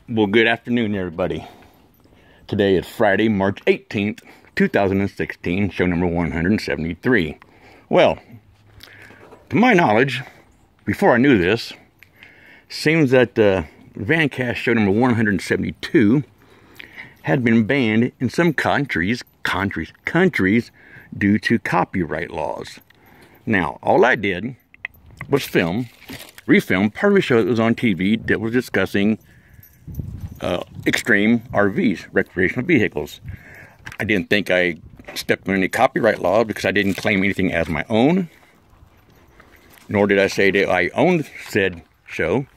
Well, good afternoon, everybody. Today is Friday, March 18th, 2016, show number 173. Well, to my knowledge, before I knew this, seems that Vancast show number 172 had been banned in some countries due to copyright laws. Now, all I did was refilm part of a show that was on TV that was discussing extreme RVs, recreational vehicles. I didn't think I stepped on any copyright law because I didn't claim anything as my own, nor did I say that I owned said show.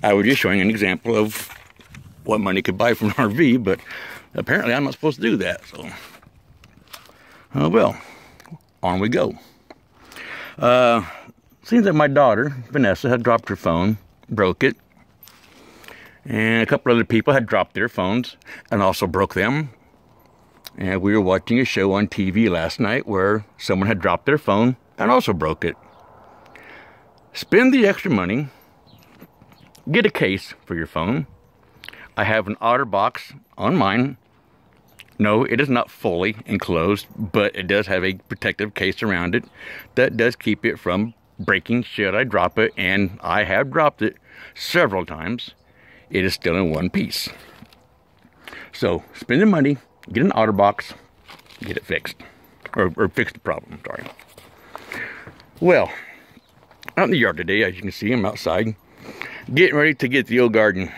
I was just showing an example of what money could buy from an RV, but apparently I'm not supposed to do that, so well, on we go. Seems that my daughter, Vanessa, had dropped her phone, broke it, and a couple other people had dropped their phones and also broke them. And we were watching a show on TV last night where someone had dropped their phone and also broke it. Spend the extra money, get a case for your phone. I have an OtterBox on mine. No, it is not fully enclosed, but it does have a protective case around it that does keep it from breaking should I drop it, and I have dropped it several times. It is still in one piece. So, spend the money, get an OtterBox, get it fixed. Or fix the problem, sorry. Well, out in the yard today, as you can see, I'm outside, getting ready to get the old garden.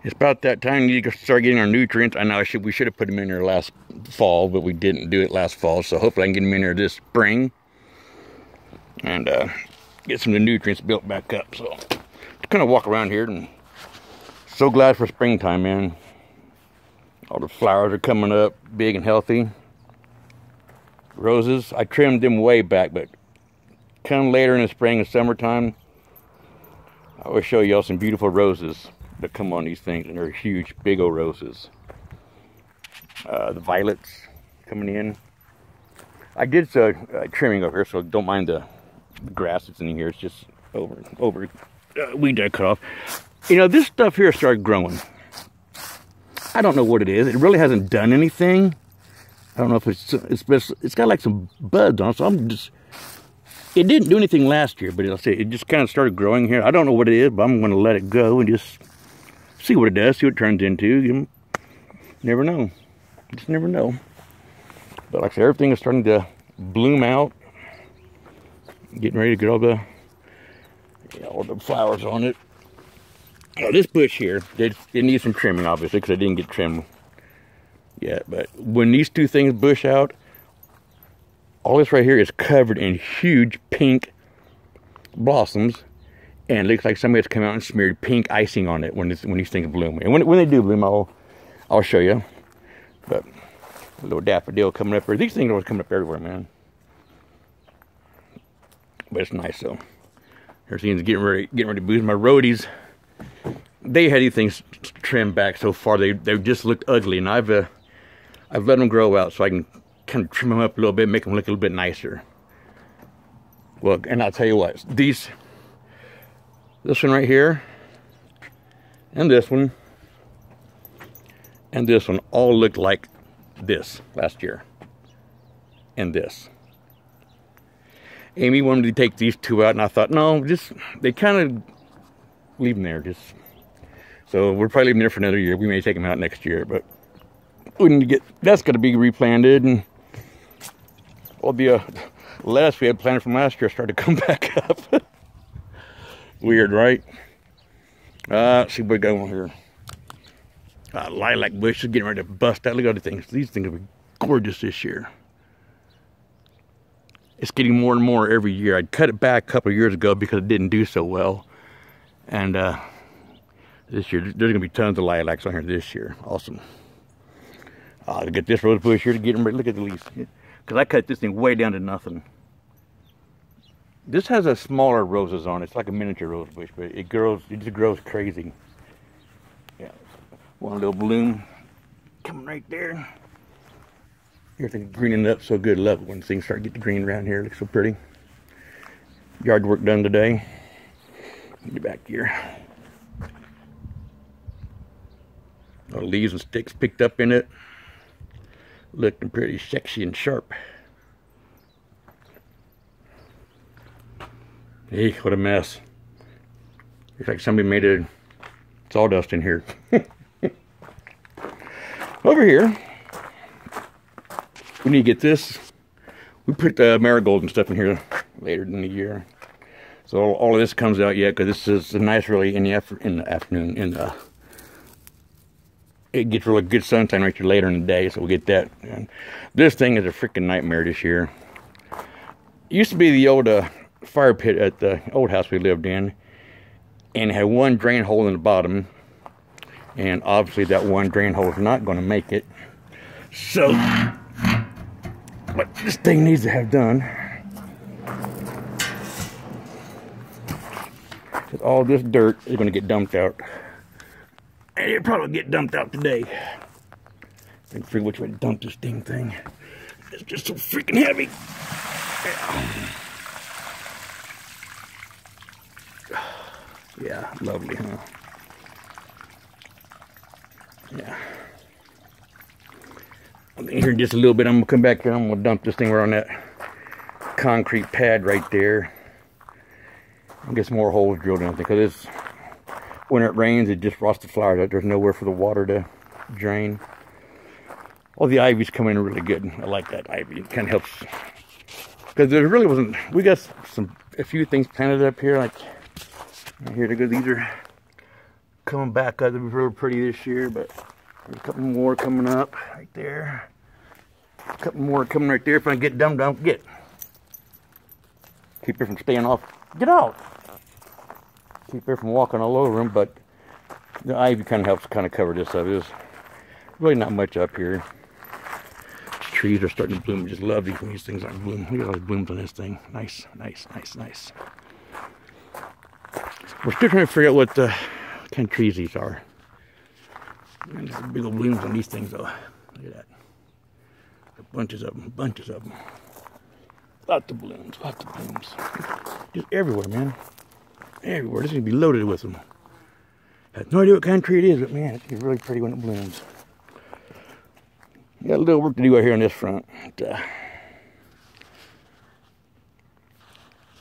It's about that time we need to start getting our nutrients. I know we should have put them in there last fall, but we didn't do it last fall. So hopefully I can get them in there this spring and get some of the nutrients built back up. So just kind of walk around here, and so glad for springtime, man. All the flowers are coming up big and healthy. Roses, I trimmed them way back, but come later in the spring and summertime, I will show y'all some beautiful roses that come on these things, and they're huge, big old roses. The violets coming in. I did trimming over here, so don't mind the grass that's in here. It's just over weed that I cut off. You know, this stuff here started growing. I don't know what it is. It really hasn't done anything. I don't know if it's got like some buds on it, so it didn't do anything last year, but it just kind of started growing here. I don't know what it is, but I'm going to let it go and just see what it does, see what it turns into. You never know. Just never know. But like I said, everything is starting to bloom out. Getting ready to get all the flowers on it. Now, this bush here, it needs some trimming, obviously, because I didn't get trimmed yet. But when these two things bush out, all this right here is covered in huge pink blossoms. And it looks like somebody's come out and smeared pink icing on it when these things bloom. And when they do bloom, I'll show you. But a little daffodil coming up here. These things are coming up everywhere, man. But it's nice, though. Everything's getting ready to boost. My roadies, they had these things trimmed back so far. They just looked ugly, and I've let them grow out so I can kind of trim them up a little bit, make them look a little bit nicer. Well, and I'll tell you what, this one right here, and this one all looked like this last year. And this. Amy wanted to take these two out, and I thought, no, they kind of leave them there. So we're probably leaving there for another year. We may take them out next year, but we need to that's going to be replanted, and all the lettuce we had planted from last year started to come back up. Weird, right? Let's see what we got on here. Lilac bush is getting ready to bust out. Look at the things. These things will be gorgeous this year. It's getting more and more every year. I'd cut it back a couple of years ago because it didn't do so well. And this year, there's going to be tons of lilacs on here this year. Awesome. Look at this rose bush here to get them ready. Look at the leaves. Because I cut this thing way down to nothing. This has a smaller roses on it. It's like a miniature rose bush, but it just grows crazy. Yeah. One little bloom coming right there. Everything's greening up so good. Love it when things start getting green around here. It looks so pretty. Yard work done today. Get back here. leaves and sticks picked up in it. Looking pretty sexy and sharp. Hey, what a mess. Looks like somebody made a sawdust in here. Over here, we need to get this. We put the marigold and stuff in here later in the year. So all of this comes out yet, because this is nice really in the afternoon. It gets really good sunshine right here later in the day, so we'll get that. And this thing is a freaking nightmare this year. It used to be the old fire pit at the old house we lived in, and it had one drain hole in the bottom, and obviously that one drain hole is not going to make it. So what this thing needs to have done, because all this dirt is going to get dumped out, and it'll probably get dumped out today. I can figure which way to dump this dang thing. It's just so freaking heavy. Yeah, lovely, huh? Yeah. I'm in here in just a little bit. I'm gonna come back here. I'm gonna dump this thing right on that concrete pad right there. And get some more holes drilled in it, because it's, when it rains, it just rots the flowers out. There's nowhere for the water to drain. All the ivy's coming in really good. I like that ivy. It kind of helps, because there really wasn't. We got a few things planted up here, like right here. These are coming back up. They'll be real pretty this year, but there's a couple more coming up right there. A couple more coming right there. If I get them, don't get. Keep her from staying off. Get out. Keep her from walking all over them, but the ivy kind of helps kind of cover this up. There's really not much up here. These trees are starting to bloom. I just love when these things aren't blooming. Look at all the blooms on this thing. Nice, nice, nice, nice. We're still trying to figure out what kind of trees these are. And there's big old blooms on these things, though. Look at that. Bunches of them, bunches of them. Lots of blooms, lots of blooms. Just everywhere, man. Everywhere. This is going to be loaded with them. I have no idea what kind of tree it is, but man, it's really pretty when it blooms. Got a little work to do out here on this front.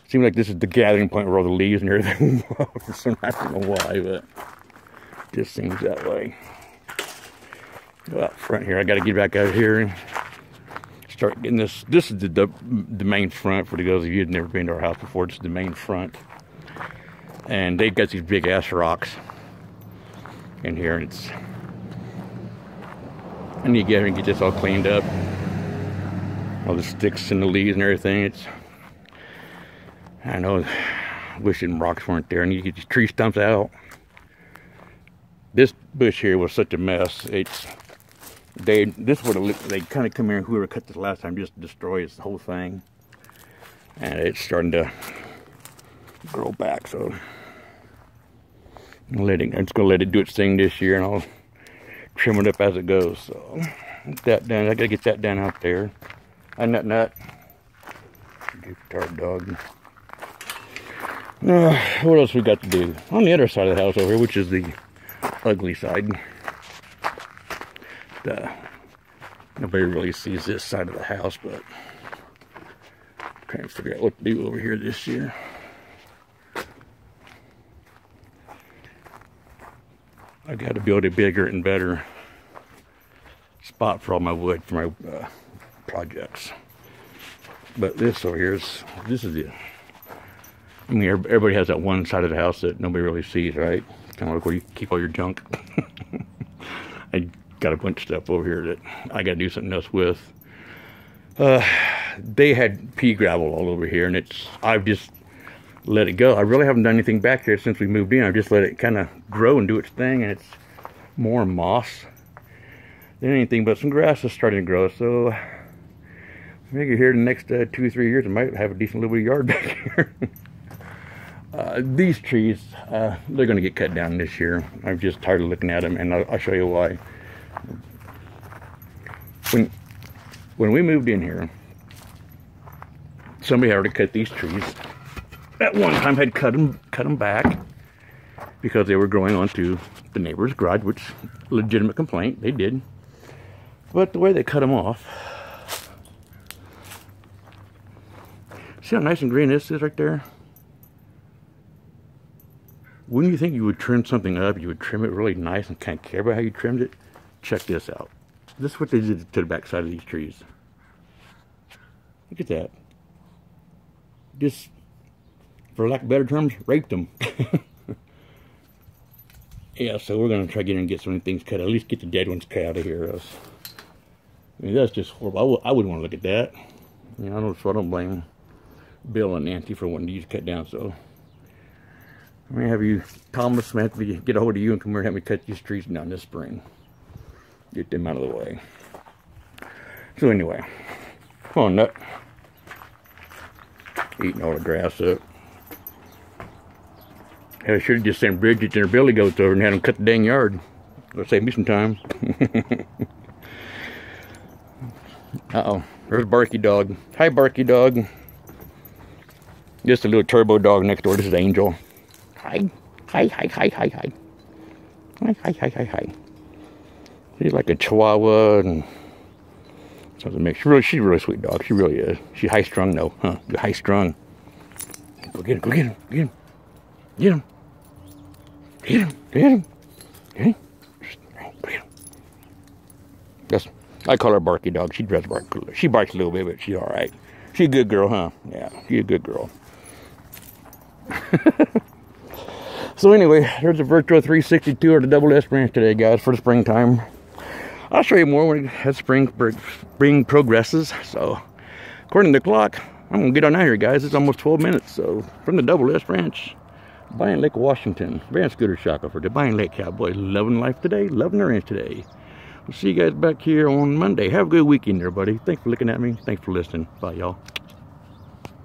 Seems like this is the gathering point where all the leaves and everything so I don't know why, but it just seems that way. Go out front here. I got to get back out here and start getting this. This is the main front for those of you who've never been to our house before. This is the main front. And they've got these big ass rocks in here. And I need to get here and get this all cleaned up. All the sticks and the leaves and everything. I know, wishing rocks weren't there. I need to get these tree stumps out. This bush here was such a mess. This would have, they kind of come here, whoever cut this last time just destroys the whole thing. And it's starting to grow back, so I'm just gonna let it do its thing this year, and I'll trim it up as it goes. So get that done. I gotta get that done out there. Nut. Good retarded dog. What else we got to do? On the other side of the house over here, which is the ugly side. Nobody really sees this side of the house, but I'm trying to figure out what to do over here this year. I got to build a bigger and better spot for all my wood for my projects. But this over here this is it. I mean, everybody has that one side of the house that nobody really sees, right? Kind of like where you keep all your junk. I got a bunch of stuff over here that I got to do something else with. They had pea gravel all over here, and I've just let it go. I really haven't done anything back there since we moved in. I've just let it kind of grow and do its thing, and it's more moss than anything, but some grass is starting to grow, so maybe here in the next 2 or 3 years I might have a decent little bit of yard back here. These trees, they're going to get cut down this year. I'm just tired of looking at them, and I'll show you why. When we moved in here, somebody had already cut these trees. At one time had cut them back because they were growing onto the neighbor's garage, which legitimate complaint, they did. But the way they cut them off, see how nice and green this is right there? Wouldn't you think you would trim something up, you would trim it really nice and kind of care about how you trimmed it? Check this out. This is what they did to the back side of these trees. Look at that. Just, for lack of better terms, raped them. Yeah, so we're going to try to get in and get some things cut. At least get the dead ones cut out of here. I mean, that's just horrible. I wouldn't want to look at that. You know, I don't blame Bill and Nancy for wanting these cut down. So I'm going to have you, Thomas, I'm going to have to get a hold of you and come here and help me cut these trees down this spring. Get them out of the way. So anyway, come on, Nut. Eating all the grass up. I should have just sent Bridget and her billy goats over and had them cut the dang yard. That'll save me some time. Uh-oh. There's Barky Dog. Hi, Barky Dog. Just a little turbo dog next door. This is Angel. Hi. Hi, hi, hi, hi, hi. Hi, hi, hi, hi, hi. She's like a Chihuahua and something mixed. She's a really sweet dog. She really is. She's high-strung, though. Huh? You're high-strung. Go get him. Go get him. Get him. Get him. Get him. Get him. Get him. Get him. Yes. I call her Barky Dog. She does bark. She barks a little bit, but she's all right. She's a good girl, huh? Yeah, she's a good girl. So anyway, there's a Virtual 362 or the Double S branch today, guys, for the springtime. I'll show you more when as spring progresses. So, according to the clock, I'm going to get on out here, guys. It's almost 12 minutes. So, from the Double S branch, Buying Lake, Washington. Van Scooter Shackelford. The Buying Lake Cowboys. Loving life today. Loving their ranch today. We'll see you guys back here on Monday. Have a good weekend, everybody. Thanks for looking at me. Thanks for listening. Bye, y'all.